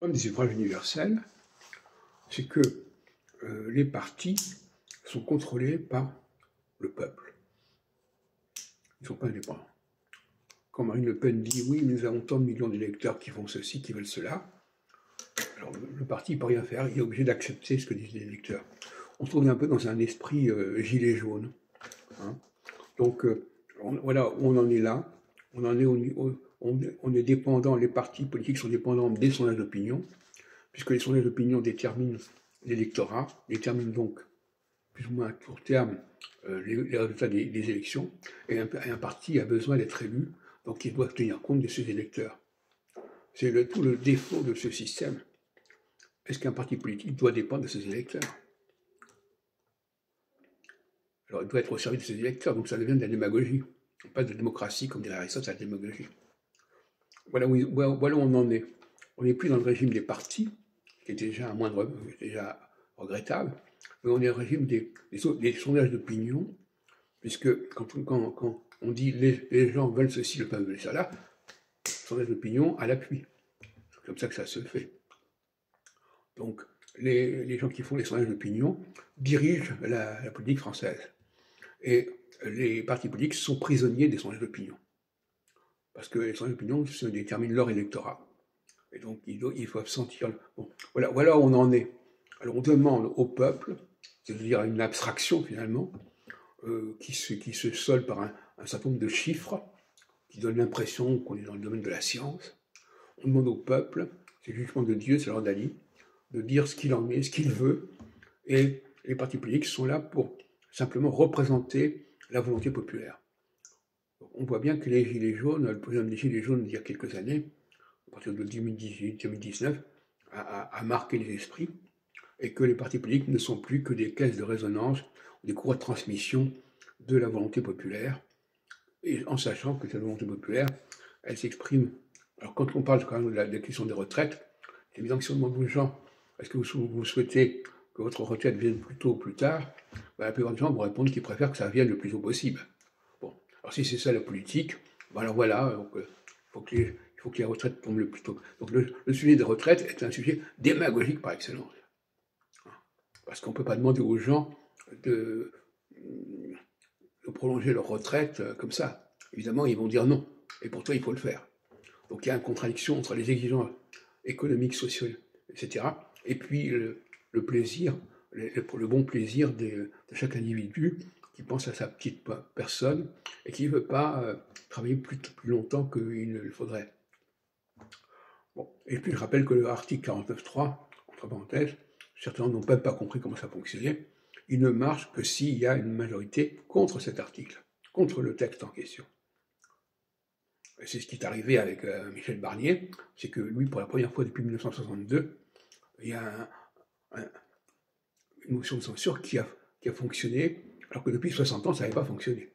problème des suffrages universels, c'est que les partis sont contrôlés par le peuple. Ils ne sont pas indépendants. Quand Marine Le Pen dit « oui, nous avons tant de millions d'électeurs qui font ceci, qui veulent cela », alors le parti ne peut rien faire, il est obligé d'accepter ce que disent les électeurs. On se trouve un peu dans un esprit gilet jaune. Hein. Donc voilà, on en est là, on en est on est dépendant, les partis politiques sont dépendants des sondages d'opinion, puisque les sondages d'opinion déterminent l'électorat, déterminent donc plus ou moins à court terme les résultats des élections, et un parti a besoin d'être élu, donc il doit tenir compte de ses électeurs. C'est tout le défaut de ce système. Est-ce qu'un parti politique doit dépendre de ses électeurs? Alors il doit être au service de ses électeurs, donc ça devient de la démagogie. On passe de démocratie, comme dirait Aristote, à la démagogie. Voilà où on en est. On n'est plus dans le régime des partis, qui est déjà regrettable, mais on est au régime des sondages d'opinion, puisque quand on dit les gens veulent ceci, le peuple veut cela, sondage d'opinion à l'appui. C'est comme ça que ça se fait. Donc, les gens qui font les sondages d'opinion dirigent la politique française. Et les partis politiques sont prisonniers des sondages d'opinion. Parce que les sondages d'opinion déterminent leur électorat. Et donc, ils doivent sentir... Bon, voilà où on en est. Alors, on demande au peuple, c'est-à-dire une abstraction finalement, qui se solde par un certain nombre de chiffres, qui donne l'impression qu'on est dans le domaine de la science. On demande au peuple, c'est le jugement de Dieu, c'est l'ordre d'Ali, de dire ce qu'il en est, ce qu'il veut, et les partis politiques sont là pour simplement représenter la volonté populaire. On voit bien que les Gilets jaunes, le programme des Gilets jaunes d'il y a quelques années, à partir de 2018-2019, a marqué les esprits, et que les partis politiques ne sont plus que des caisses de résonance, des courroies de transmission de la volonté populaire, et en sachant que cette volonté populaire, elle s'exprime. Alors quand on parle quand même de la question des retraites, c'est évident que si on demande aux gens, est-ce que vous souhaitez que votre retraite vienne plus tôt ou plus tard, ben, la plupart des gens vont répondre qu'ils préfèrent que ça vienne le plus tôt possible. Bon, alors si c'est ça la politique, ben alors voilà, donc, il faut que les retraites tombent le plus tôt. Donc le sujet des retraites est un sujet démagogique par excellence. Parce qu'on ne peut pas demander aux gens de prolonger leur retraite comme ça. Évidemment, ils vont dire non. Et pourtant, il faut le faire. Donc il y a une contradiction entre les exigences économiques, sociales, etc. Et puis le plaisir, le bon plaisir de chaque individu qui pense à sa petite personne et qui ne veut pas travailler plus longtemps qu'il ne le faudrait. Bon. Et puis je rappelle que l'article 49.3, entre parenthèses, certains n'ont même pas compris comment ça fonctionnait, il ne marche que s'il y a une majorité contre cet article, contre le texte en question. C'est ce qui est arrivé avec Michel Barnier, c'est que lui, pour la première fois depuis 1962, il y a une motion de censure qui a fonctionné, alors que depuis 60 ans, ça n'avait pas fonctionné.